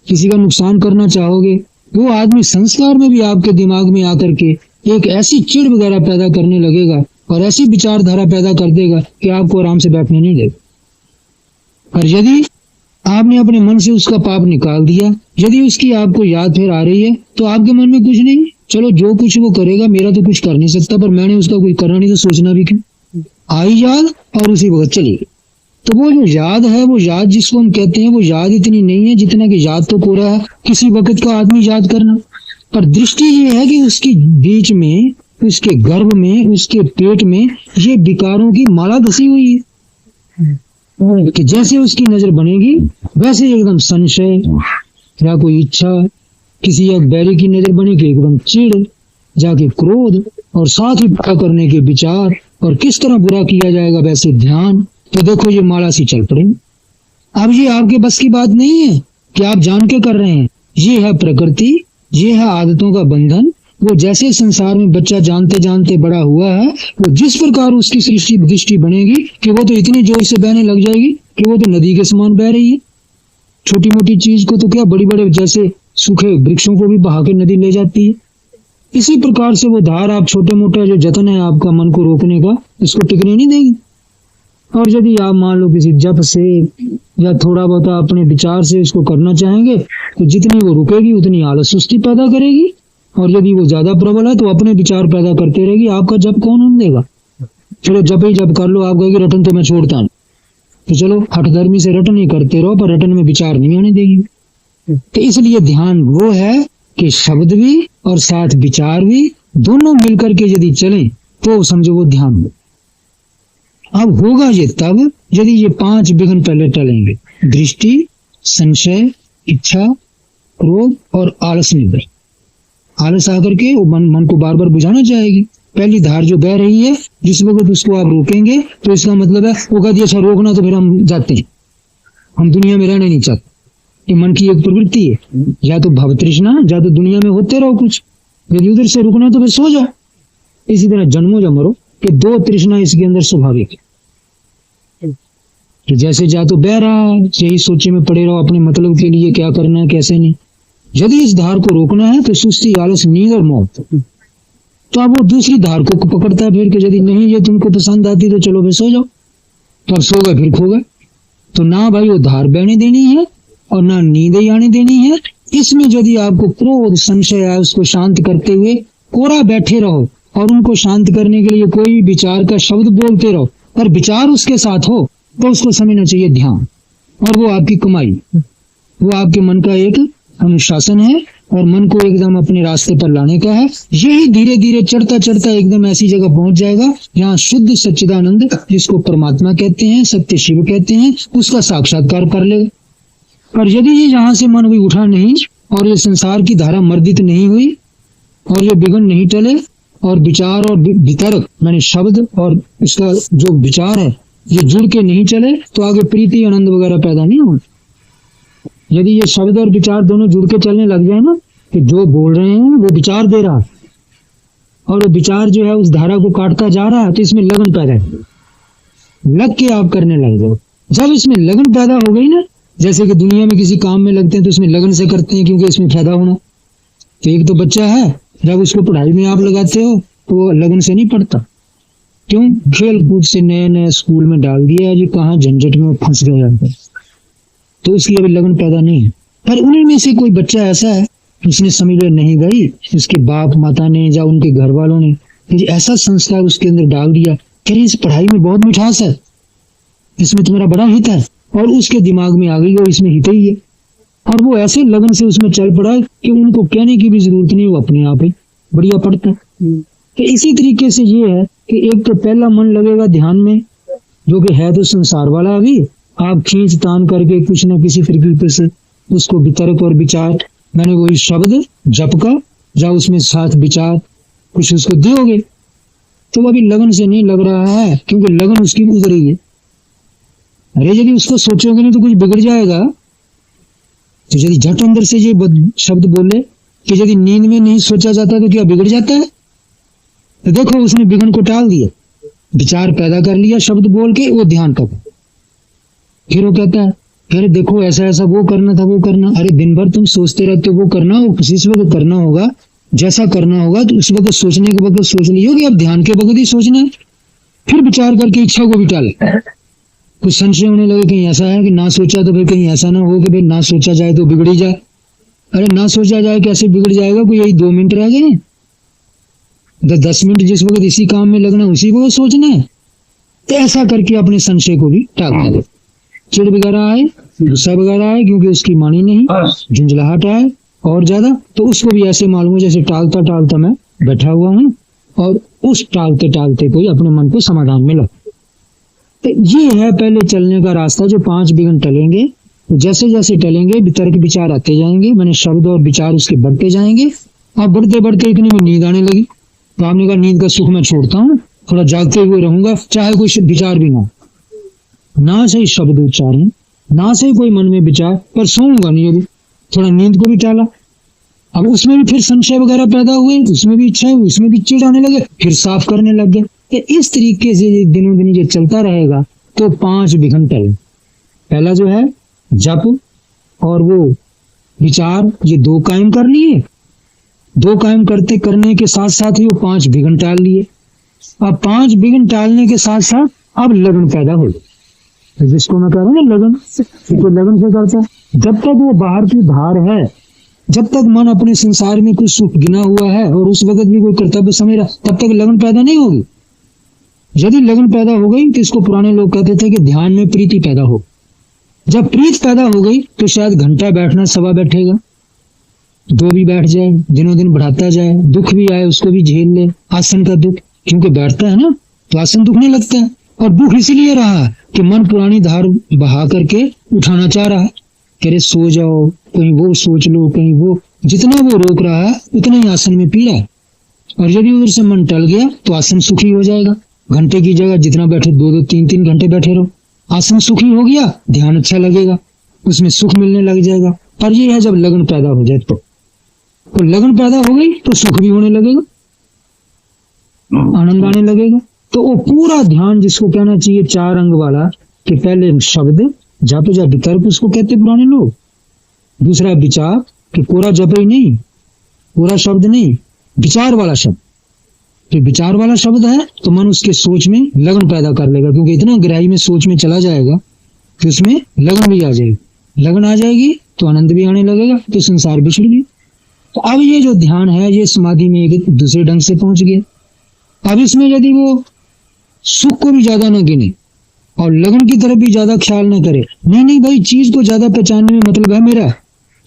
किसी का नुकसान करना चाहोगे, वो आदमी संस्कार में भी आपके दिमाग में आकर के एक ऐसी चिढ़ वगैरह पैदा करने लगेगा और ऐसी विचारधारा पैदा कर देगा कि आपको आराम से बैठने नहीं देगा। पर यदि आपने अपने मन से उसका पाप निकाल दिया, यदि उसकी आपको याद फिर आ रही है, तो आपके मन में कुछ नहीं, चलो जो कुछ वो करेगा, मेरा तो कुछ कर नहीं सकता, पर मैंने उसका कोई करना नहीं, तो सोचना भी क्यों। आई याद और उसी वक्त चली गई। तो वो जो याद है, वो याद जिसको हम कहते हैं, वो याद इतनी नहीं है जितना कि याद तो पूरा है किसी वक्त का आदमी याद करना। पर दृष्टि ये है कि उसके बीच में, उसके गर्भ में, उसके पेट में ये विकारों की माला धसी हुई है कि जैसे उसकी नजर बनेगी वैसे एकदम संशय या कोई इच्छा, किसी एक बैरी की नजर बनेगी एकदम चिढ़, जाके क्रोध, और साथ ही बुरा करने के विचार, और किस तरह बुरा किया जाएगा वैसे ध्यान। तो देखो ये माला सी चल पड़ेगी। अब ये आपके बस की बात नहीं है कि आप जान के कर रहे हैं, ये है प्रकृति, ये है आदतों का बंधन। वो जैसे संसार में बच्चा जानते जानते बड़ा हुआ है, वो जिस प्रकार उसकी सृष्टि दृष्टि बनेगी कि वो तो इतनी जोर से बहने लग जाएगी कि वो तो नदी के समान बह रही है। छोटी मोटी चीज को तो क्या, बड़ी बड़े जैसे सूखे वृक्षों को भी बहा के नदी ले जाती है। इसी प्रकार से वो धार आप छोटे मोटा जो जतन है आपका मन को रोकने का, इसको टिकने नहीं देगी। और यदि आप मान लो किसी जप से या थोड़ा बहुत अपने विचार से इसको करना चाहेंगे, तो जितनी वो रुकेगी उतनी आलस सुस्ती पैदा करेगी, और यदि वो ज्यादा प्रबल है तो अपने विचार पैदा करते रहेगी। आपका जप कौन होने देगा। चलो जप ही जप कर लो, आप कहेगी रटन तो मैं छोड़ता नहीं, तो चलो हठधर्मी से रटन ही करते रहो, पर रटन में विचार नहीं आने देगी। तो इसलिए ध्यान वो है कि शब्द भी और साथ विचार भी दोनों मिलकर के यदि चलें तो समझो वो ध्यान हो। अब होगा ये तब यदि ये 5 विघ्न पहले टलेंगे, दृष्टि, संशय, इच्छा, क्रोध और आलस निग्रह। आलस आकर के वो मन को बार बार बुझाना चाहेगी। पहली धार जो बह रही है, जिस वक्त उसको आप रोकेंगे तो इसका मतलब है वो कहती है अच्छा रोकना तो फिर हम जाते हैं, हम दुनिया में रहने नहीं चाहते। ये मन की एक प्रवृत्ति है, या तो भव तृष्णा, या तो दुनिया में होते रहो कुछ, यदि उधर से रुकना तो फिर सो जाओ। इसी तरह जन्मो या मरो, कि 2 तृष्णा इसके अंदर स्वाभाविक है कि जैसे जा तो बह रहा है, यही सोचे में पड़े रहो अपने मतलब के लिए, क्या करना है कैसे नहीं। यदि इस धार को रोकना है तो सुस्ती, आलस, नींद और मौत, तो अब वो दूसरी धार को पकड़ता है फिर कि यदि नहीं ये तुमको पसंद आती तो चलो फिर सो जाओ। तो अब सो गए फिर खो गए। तो ना भाई वो धार बहने देनी है और ना नींद ही आने देनी है। इसमें यदि आपको क्रोध, संशय है उसको शांत करते हुए कोरा बैठे रहो, और उनको शांत करने के लिए कोई विचार का शब्द बोलते रहो और विचार उसके साथ हो, तो उसको समझना चाहिए ध्यान। और वो आपकी कमाई, वो आपके मन का एक अनुशासन है और मन को एकदम अपने रास्ते पर लाने का है। यही धीरे धीरे चढ़ता चढ़ता एकदम ऐसी जगह पहुंच जाएगा जहाँ शुद्ध सच्चिदानंद, जिसको परमात्मा कहते हैं, सत्य शिव कहते हैं, उसका साक्षात्कार कर लेगा। और यदि ये यहाँ से मन भी उठा नहीं और ये संसार की धारा मर्दित नहीं हुई और ये विघ्न नहीं टले और विचार और वितर्क माने शब्द और इसका जो विचार है ये जुड़ के नहीं चले, तो आगे प्रीति आनंद वगैरह पैदा नहीं होगा। यदि ये शब्द और विचार दोनों जुड़ के चलने लग जाए ना, कि जो बोल रहे हैं वो विचार दे रहा है और वो विचार जो है उस धारा को काटता जा रहा है, तो इसमें लगन पैदा है, लग के आप करने लग जाओ। जब इसमें लगन पैदा हो गई ना, जैसे कि दुनिया में किसी काम में लगते हैं तो इसमें लगन से करते हैं क्योंकि इसमें फायदा होना। तो एक तो बच्चा है, जब उसको पढ़ाई में आप लगाते हो तो वो लगन से नहीं पढ़ता, क्यों? खेल कूद से नए नए स्कूल में डाल दिया, जी कहाँ झंझट में फंस गया, तो उसकी अभी लगन पैदा नहीं है। पर उन्हीं में से कोई बच्चा ऐसा है, उसने समझ लिया नहीं गई, उसके बाप माता ने या उनके घर वालों ने ऐसा संस्कार उसके अंदर डाल दिया कि इस पढ़ाई में बहुत मिठास है, इसमें तुम्हारा बड़ा हित है, और उसके दिमाग में आ गई और इसमें हित ही है, और वो ऐसे लगन से उसमें चल पड़ा कि उनको कहने की भी जरूरत नहीं, वो अपने आप ही बढ़िया पढ़ता है। तो इसी तरीके से ये है कि एक तो पहला मन लगेगा ध्यान में, जो कि है तो संसार वाला, अभी आप खींच तान करके कुछ न किसी तरीके से उसको वितर्क और विचार मैंने वही शब्द जप का या उसमें साथ विचार कुछ उसको दोगे, तो वो अभी लगन से नहीं लग रहा है, क्योंकि लगन उसकी उधर ही है। अरे यदि उसको सोचोगे नहीं तो कुछ बिगड़ जाएगा। तो यदि झट अंदर से ये शब्द बोले कि यदि नींद में नहीं सोचा जाता तो क्या बिगड़ जाता है? तो देखो उसने विघ्न को टाल दिया, विचार पैदा कर लिया शब्द बोल के, वो ध्यान का। फिर वो कहता है अरे देखो ऐसा ऐसा वो करना था, वो करना। अरे दिन भर तुम सोचते रहते हो, वो करना, वो किसी वक्त करना होगा, जैसा करना होगा तो उस वक्त सोचने के वक्त सोच लियो कि अब ध्यान के वक्त ही सोचना है। फिर विचार करके इच्छा को भी टाल। कुछ संशय होने लगे कहीं ऐसा है कि ना सोचा तो फिर कहीं ऐसा ना हो कि भाई ना सोचा जाए तो बिगड़ ही जाए। अरे ना सोचा जाए कैसे बिगड़ जाएगा? कोई यही 2 मिनट रह गए, 10 मिनट जिस वक्त इसी काम में लगना उसी वक्त सोचना है। तो ऐसा करके अपने संशय को भी टाल दे। चिड़ वगैरह आए, गुस्सा वगैरह आए, क्योंकि उसकी मानी नहीं, झुंझलाहट आए और ज्यादा, तो उसको भी ऐसे मालूम है जैसे टालता टालता मैं बैठा हुआ हूँ, और उस टालते टालते कोई अपने मन को समाधान मिला। तो ये है पहले चलने का रास्ता। जो 5 विघ्न टलेंगे, तो जैसे जैसे टलेंगे वितर्क विचार आते जाएंगे, मैंने शब्द और विचार उसके बढ़ते जाएंगे। अब बढ़ते बढ़ते इतने में नींद आने लगी, तो आपने कहा नींद का सुख मैं छोड़ता हूँ, थोड़ा जागते हुए रहूंगा, चाहे कोई विचार भी ना सही शब्द उच्चारण, ना सही कोई मन में विचार, पर सोऊंगा नहीं। अभी थोड़ा नींद को भी टाला, अब उसमें भी फिर संशय वगैरह पैदा हुए, उसमें भी इच्छा हुई, उसमें भी चिढ़ आने लगे, फिर साफ करने लग गए। तो इस तरीके से दिनों दिन ये चलता रहेगा तो 5 विघ्न टले। पहला जो है जप और वो विचार, ये 2 कायम कर लिए, 2 कायम करने के साथ साथ ही वो 5 विघ्न टाल लिए। अब 5 विघ्न टालने के साथ साथ अब लगन पैदा हो गई, जिसको मैं कह रहा हूँ ना लगन, तो लगन से करता है। जब तक वो बाहर की धार है, जब तक मन अपने संसार में कुछ सुख गिना हुआ है और उस वक्त भी कोई कर्तव्य समझ रहा, तब तक लगन पैदा नहीं होगी। यदि लगन पैदा हो गई तो इसको पुराने लोग कहते थे कि ध्यान में प्रीति पैदा हो। जब प्रीत पैदा हो गई तो शायद घंटा बैठना सवा बैठेगा, 2 भी बैठ जाए, दिनों दिन बढ़ाता जाए, दुख भी आए उसको भी झेल ले, आसन का दुख, क्योंकि बैठता है ना तो आसन दुखने लगता है। और दुख इसलिए रहा कि मन पुरानी धार बहा करके उठाना चाह रहा है कि अरे सो जाओ, कहीं वो सोच लो, कहीं वो, जितना वो रोक रहा है उतना ही आसन में पी रहा है। और यदि उधर से मन टल गया तो आसन सुखी हो जाएगा। घंटे की जगह जितना बैठे 2-2, 3-3 घंटे बैठे रहो, आसन सुखी हो गया, ध्यान अच्छा लगेगा, उसमें सुख मिलने लग जाएगा। पर ये है जब लगन पैदा हो जाए तो लगन पैदा हो गई तो सुख भी होने लगेगा, आनंद आने लगेगा। तो वो पूरा ध्यान जिसको कहना चाहिए 4 अंग वाला, कि पहले शब्द जप या वितर्क उसको कहते पुराने लोग, दूसरा विचार कि पूरा जप ही नहीं, पूरा शब्द नहीं, विचार वाला शब्द। तो विचार वाला शब्द है तो मन उसके सोच में लगन पैदा कर लेगा, क्योंकि इतना गहराई में सोच में चला जाएगा कि उसमें लगन भी आ जाएगी। लगन आ जाएगी तो आनंद भी आने लगेगा, तो संसार बिछड़ गया। तो अब ये जो ध्यान है ये समाधि में एक दूसरे ढंग से पहुंच गया। अब इसमें यदि वो सुख को भी ज्यादा ना गिने और लगन की तरफ भी ज्यादा ख्याल ना करे, नहीं नहीं भाई चीज को ज्यादा पहचानने में मतलब है मेरा,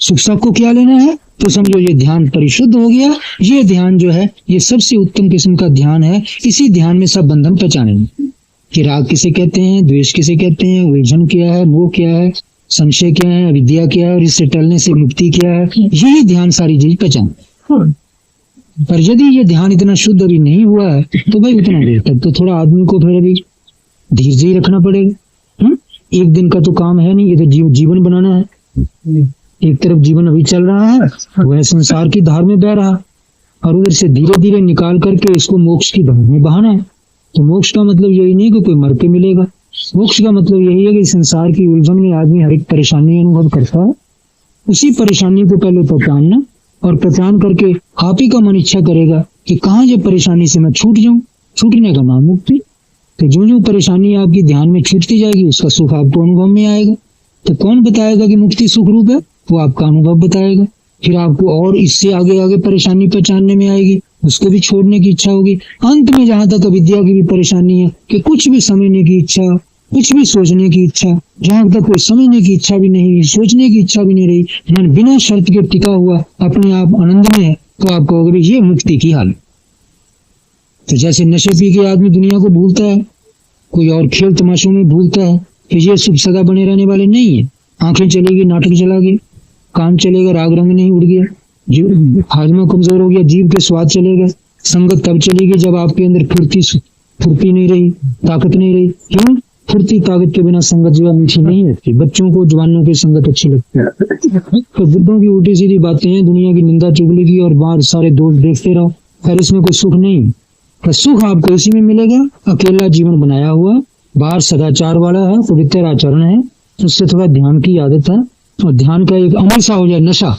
सुख सब को क्या लेना है, तो समझो ये ध्यान परिशुद्ध हो गया। ये ध्यान जो है ये सबसे उत्तम किस्म का ध्यान है। इसी ध्यान में सब बंधन पहचानेंगे कि राग किसे कहते हैं, द्वेष किसे कहते हैं, उलझन क्या है, मोह क्या है, संशय क्या है, अविद्या क्या है और इससे टलने से मुक्ति क्या है, यही ध्यान सारी चीज पहचान। पर यदि ये ध्यान इतना शुद्ध अभी नहीं हुआ है तो भाई उतना देर तक तो थोड़ा आदमी को फिर अभी धीरज ही रखना पड़ेगा। एक दिन का तो काम है नहीं, ये तो जीवन बनाना है। एक तरफ जीवन अभी चल रहा है, वह संसार की धार में बह रहा, और उधर से धीरे धीरे निकाल करके इसको मोक्ष की धार में बहाना है। तो मोक्ष का मतलब यही नहीं कि कोई मर के मिलेगा, मोक्ष का मतलब यही है कि संसार की उलझन में आदमी हर एक परेशानी अनुभव करता है, उसी परेशानी को पहले पहचानना और पहचान करके आप ही का मन इच्छा करेगा कि कहाँ ये परेशानी से मैं छूट जाऊं, छूटने का नाम मुक्ति। तो जो जो परेशानी आपकी ध्यान में छूटती जाएगी उसका सुख आपको अनुभव में आएगा। तो कौन बताएगा कि मुक्ति सुख रूप है, वो आपका अनुभव बताएगा। फिर आपको और इससे आगे आगे परेशानी पहचानने में आएगी, उसको भी छोड़ने की इच्छा होगी। अंत में जहां तक अविद्या की भी परेशानी है कि कुछ भी समझने की इच्छा, कुछ भी सोचने की इच्छा, जहां तक कोई समझने की इच्छा भी नहीं रही, सोचने की इच्छा भी नहीं रही, मन बिना शर्त के टिका हुआ अपने आप आनंद में है, तो आप कहोगे ये मुक्ति की हालत। तो जैसे नशे पी के आदमी दुनिया को भूलता है, कोई और खेल तमाशों में भूलता है, तो ये सुख सदा बने रहने वाले नहीं है। आंखें चलेगी, नाटक चला गया, कान चलेगा, राग रंग नहीं उड़ गया, हाजमा कमजोर हो गया, जीव के स्वाद चलेगा। संगत तब चलेगी जब आपके अंदर फुर्ती नहीं रही, ताकत नहीं रही। क्यों? फुर्ती ताकत के बिना संगत जो है मीठी नहीं लगती। बच्चों को जवानों की संगत अच्छी लगती है, तो बुद्धों की उल्टी सीधी बातें हैं, दुनिया की निंदा चुगली की और बाहर सारे दोष देखते रहो, पर इसमें कोई सुख नहीं। पर सुख आपको इसी में मिलेगा, अकेला जीवन बनाया हुआ, बाहर सदाचार वाला है, पवित्र आचरण है, उससे थोड़ा ध्यान की आदत है और ध्यान का एक अमल सा हो जाए नशा।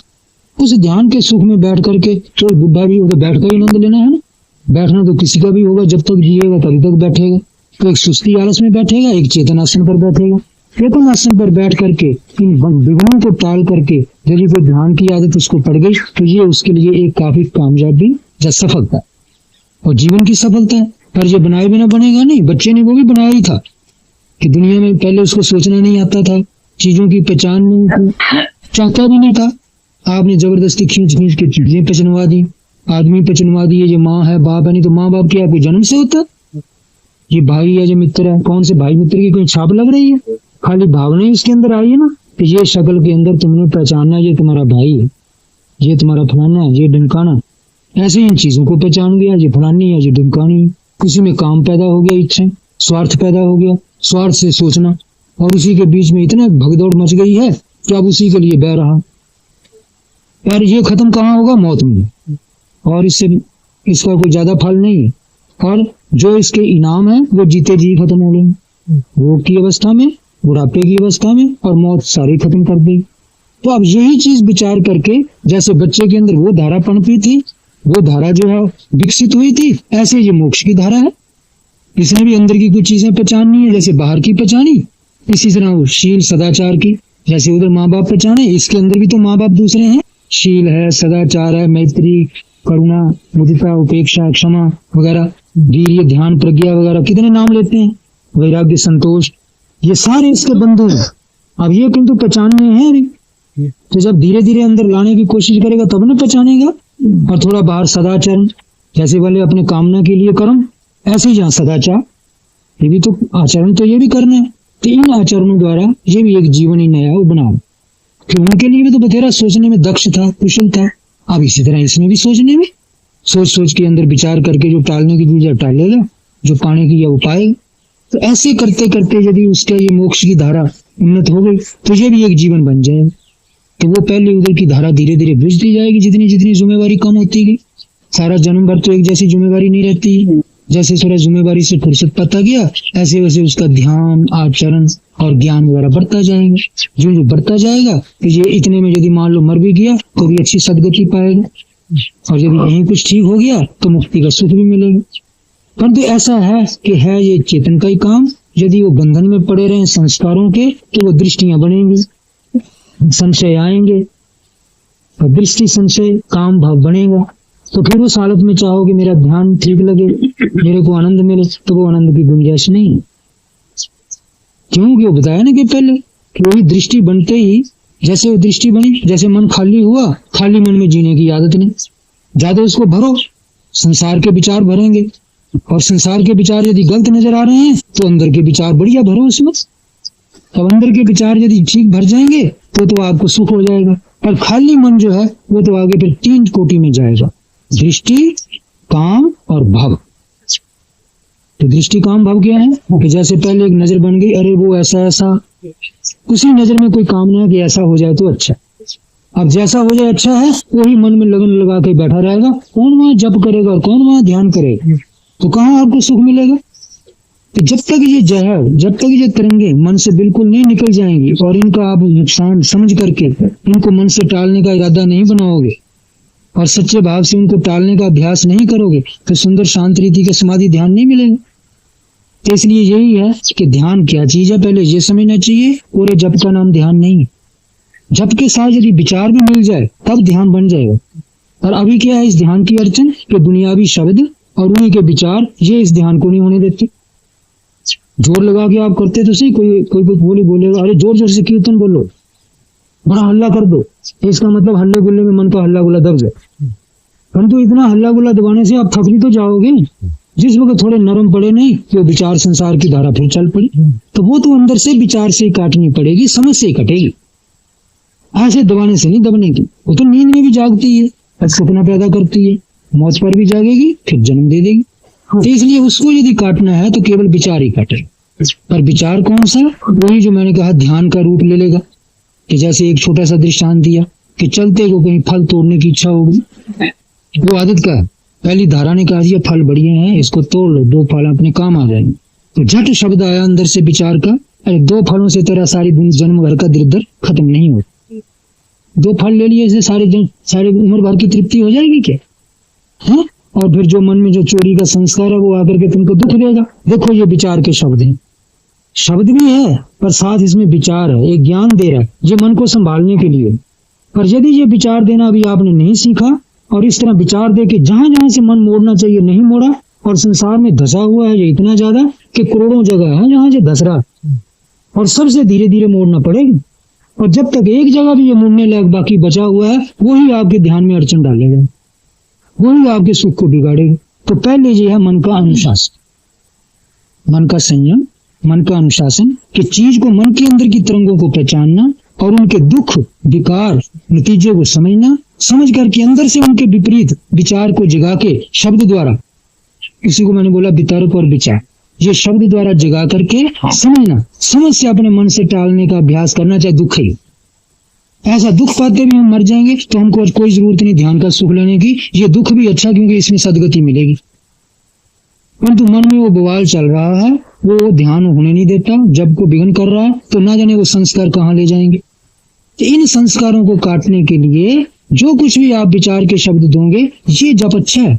उस ध्यान के सुख में बैठ करके तो बुढ़ा भी होगा, बैठ कर ही आनंद लेना है ना। बैठना तो किसी का भी होगा, जब तक जिएगा तभी तक बैठेगा। तो एक सुस्ती आलस में बैठेगा, एक चेतन आसन पर बैठेगा। चेतन आसन पर बैठ करके इन विघ्नों को टाल करके यदि कोई ध्यान की आदत उसको पड़ गई तो ये उसके लिए एक काफी कामयाबी या सफलता और जीवन की सफलता है। पर ये बनाए बिना बनेगा नहीं। बच्चे ने वो भी बनाया ही था कि दुनिया में पहले उसको सोचना नहीं आता था, चीजों की पहचान नहीं थी, चाहता भी नहीं था। आपने जबरदस्ती खींच खींच के चीजें पहचानवा दी, आदमी पहचानवा दिए, ये माँ है बाप है। नहीं तो माँ बाप क्या कोई जन्म से होता, ये भाई है ये मित्र है, कौन से भाई मित्र की कोई छाप लग रही है, खाली भावना ही उसके अंदर आई है ना। तो ये शक्ल के अंदर तुमने पहचानना ये तुम्हारा भाई है, ये तुम्हारा फलाना है, ये ढमकाना। ऐसे इन चीजों को पहचान गया, ये फलानी है, ये ढमकानी है। उसी में काम पैदा हो गया, इच्छा स्वार्थ पैदा हो गया, स्वार्थ से सोचना, और उसी के बीच में इतना भगदौड़ मच गई है कि अब उसी के लिए बह रहा। यार ये खत्म कहाँ होगा? मौत में। और इसका कोई ज्यादा फल नहीं है। और जो इसके इनाम है वो जीते जी खत्म हो गए, रोग की अवस्था में, बुढ़ापे की अवस्था में, और मौत सारी खत्म कर दी। तो अब यही चीज विचार करके जैसे बच्चे के अंदर वो धारा पनपी थी, वो धारा जो है विकसित हुई थी, ऐसे ये मोक्ष की धारा है। इसने भी अंदर की कुछ चीजें पहचाननी है, जैसे बाहर की पहचानी, इसी तरह शील सदाचार की, जैसे उधर माँ बाप पहचाने, इसके अंदर भी तो माँ बाप दूसरे हैं। शील है, सदाचार है, मैत्री, करुणा, मुदिता, उपेक्षा, क्षमा वगैरह, वीर्य, ध्यान, प्रज्ञा वगैरह कितने नाम लेते हैं, वैराग्य, संतोष, ये सारे इसके बंधु हैं। अब ये किंतु पहचानने हैं अभी। तो जब धीरे धीरे अंदर लाने की कोशिश करेगा तब ना पहचानेगा। और थोड़ा बाहर सदाचरण, जैसे वाले अपने कामना के लिए कर्म, ऐसे ही जहाँ सदाचार, ये भी तो आचरण, तो ये भी करना है। तो इन आचरणों द्वारा ये भी एक जीवन ही नया वो बना। फिर उनके लिए भी तो बथेरा सोचने में दक्ष था, कुशल था। अब इसी तरह इसमें भी सोचने में, सोच सोच के अंदर विचार करके जो टालने की चीज टालेगा, जो पाने की वो पाएगा। तो ऐसे करते करते यदि उसका ये मोक्ष की धारा उन्नत हो गई तो ये भी एक जीवन बन जाएगा। तो वो पहले उधर की धारा धीरे धीरे बुझती जाएगी, जितनी जितनी जिम्मेवारी कम होती गई। सारा जन्म भर तो एक जैसी जिम्मेवारी नहीं रहती। जैसे थोड़ा जिम्मेवारी से फुर्सत पाता गया, ऐसे वैसे उसका ध्यान, आचरण और ज्ञान वगैरह बढ़ता जाएगा। जो जो बढ़ता जाएगा तो ये इतने में यदि मान लो मर भी गया तो भी अच्छी सदगति पाएगा, और यदि यहीं कुछ ठीक हो गया तो मुक्ति का सुख भी मिलेगा। परंतु ऐसा है कि है ये चेतन का ही काम। यदि वो बंधन में पड़े रहे संस्कारों के तो वो दृष्टियां बनेंगी, संशय आएंगे, और दृष्टि संशय काम भाव बनेगा। तो फिर उस हालत में चाहो कि मेरा ध्यान ठीक लगे, मेरे को आनंद मिले, तो वो आनंद की गुंजाइश नहीं है। क्योंकि वो बताया ना कि पहले कि वही दृष्टि बनते ही जैसे वो दृष्टि बनी, जैसे मन खाली हुआ, खाली मन में जीने की आदत नहीं, ज्यादा उसको भरो, संसार के विचार भरेंगे, और संसार के विचार यदि गलत नजर आ रहे हैं तो अंदर के विचार बढ़िया भरो उसमें। अब अंदर के विचार यदि ठीक भर जाएंगे तो आपको सुख हो जाएगा। और खाली मन जो है वो तो आगे फिर 3 कोटि में जाएगा, दृष्टि, काम और भव। तो दृष्टि, काम, भव क्या है कि जैसे पहले एक नजर बन गई, अरे वो ऐसा ऐसा, उसी नजर में कोई कामना है कि ऐसा हो जाए तो अच्छा। अब जैसा हो जाए अच्छा है, वही मन में लगन लगा के बैठा रहेगा, कौन वहां जप करेगा और कौन वहां ध्यान करेगा, तो कहाँ आपको सुख मिलेगा। तो जब तक ये जहर, जब तक ये तरंगे मन से बिल्कुल नहीं निकल जाएंगी और इनका आप नुकसान समझ करके इनको मन से टालने का इरादा नहीं बनाओगे और सच्चे भाव से उनको टालने का अभ्यास नहीं करोगे, तो सुंदर शांत रीति के समाधि ध्यान नहीं मिलेगा। तो इसलिए यही है कि ध्यान क्या चीज है, पहले ये समझना चाहिए। और ये जप का नाम ध्यान नहीं है। जप के साथ यदि विचार भी मिल जाए तब ध्यान बन जाएगा। और अभी क्या है इस ध्यान की अड़चन कि दुनियावी शब्द और उन्हीं के विचार ये इस ध्यान को नहीं होने देते। जोर लगा के आप करते तो सही, कोई बोलेगा अरे जोर जोर से कीर्तन बोलो, बड़ा हल्ला कर दो, इसका मतलब हल्ले गुल्ले में मन का हल्ला गुल्ला दब जाए। परंतु इतना हल्ला गुल्ला दबाने से आप थक भी तो जाओगे। जिस वक्त थोड़े नरम पड़े नहीं तो विचार संसार की धारा फिर चल पड़ी, तो वो तो अंदर से विचार से ही काटनी पड़ेगी, समझ से ही कटेगी, ऐसे दबाने से नहीं दबने की। वो तो नींद में भी जागती है, सपना पैदा करती है, मौत पर भी जागेगी, फिर जन्म दे देगी। तो इसलिए उसको यदि काटना है तो केवल विचार ही काटे। पर विचार कौन सा? वही जो मैंने कहा ध्यान का रूप ले लेगा। कि जैसे एक छोटा सा दृष्टांत दिया कि चलते को कहीं फल तोड़ने की इच्छा होगी, वो आदत का है, पहली धारा ने कहा ये फल बढ़िया हैं, इसको तोड़ लो, 2 फल अपने काम आ जाएंगे। तो झट शब्द आया अंदर से विचार का, अरे 2 फलों से तेरा सारी जन्म भर का दरिद्र खत्म नहीं होता। 2 फल ले लिए, सारी उम्र भर की तृप्ति हो जाएगी क्या? है? और फिर जो मन में जो चोरी का संस्कार है वो आकर के तुमको दुख देगा। देखो ये विचार के शब्द हैं, शब्द भी है पर साथ इसमें विचार है, एक ज्ञान दे रहा है ये मन को संभालने के लिए। पर यदि ये विचार देना अभी आपने नहीं सीखा और इस तरह विचार दे के जहां जहां से मन मोड़ना चाहिए नहीं मोड़ा, और संसार में धसा हुआ है ये इतना ज्यादा कि करोड़ों जगह है जहां से धस रहा, और सबसे धीरे धीरे मोड़ना पड़ेगा। और जब तक एक जगह भी ये मुड़ने लायक बाकी बचा हुआ है, वही आपके ध्यान में अड़चन डालेगा, वही आपके सुख को बिगाड़ेगा। तो पहले ये है मन का अनुशासन, मन का संयम, मन का अनुशासन कि चीज को, मन के अंदर की तरंगों को पहचानना और उनके दुख, विकार, नतीजे को समझना, समझ करके अंदर से उनके विपरीत विचार को जगा के शब्द द्वारा, इसी को मैंने बोला वितर्क और विचार, ये शब्द द्वारा जगा करके समझना, समझ से अपने मन से टालने का अभ्यास करना, चाहे दुख ही। ऐसा दुख पाते भी हम मर जाएंगे तो हमको कोई जरूरत नहीं ध्यान का सुख लेने की, ये दुख भी अच्छा क्योंकि इसमें सदगति मिलेगी। परंतु मन में वो बवाल चल रहा है, वो ध्यान होने नहीं देता, जब को विघ्न कर रहा है, तो ना जाने वो संस्कार कहाँ ले जाएंगे। तो इन संस्कारों को काटने के लिए जो कुछ भी आप विचार के शब्द दोगे, ये जप अच्छा है,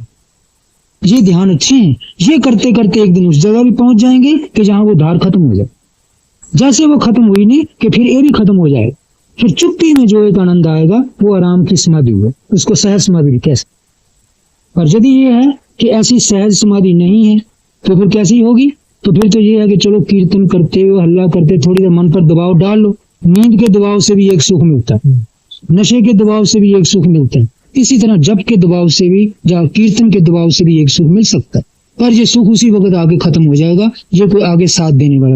ये ध्यान अच्छे हैं, ये करते करते एक दिन उस जगह भी पहुंच जाएंगे कि जहां वो धार खत्म हो जाए। जैसे वो खत्म हुई नहीं कि फिर ये भी खत्म हो जाएगा, फिर चुप्पी में जो एक आनंद आएगा वो आराम की समाधि हुआ, उसको सहज समाधि कैसे। और यदि ये है कि ऐसी सहज समाधि नहीं है तो फिर कैसी होगी? तो फिर तो ये है कि चलो कीर्तन करते हो, हल्ला करते, थोड़ी देर मन पर दबाव डाल लो, नींद के दबाव से भी एक सुख मिलता है, नशे के दबाव से भी एक सुख मिलता है, इसी तरह जप के दबाव से भी या कीर्तन के दबाव से भी एक सुख मिल सकता है। पर ये सुख उसी वक्त आगे खत्म हो जाएगा, ये कोई आगे साथ देने वाला।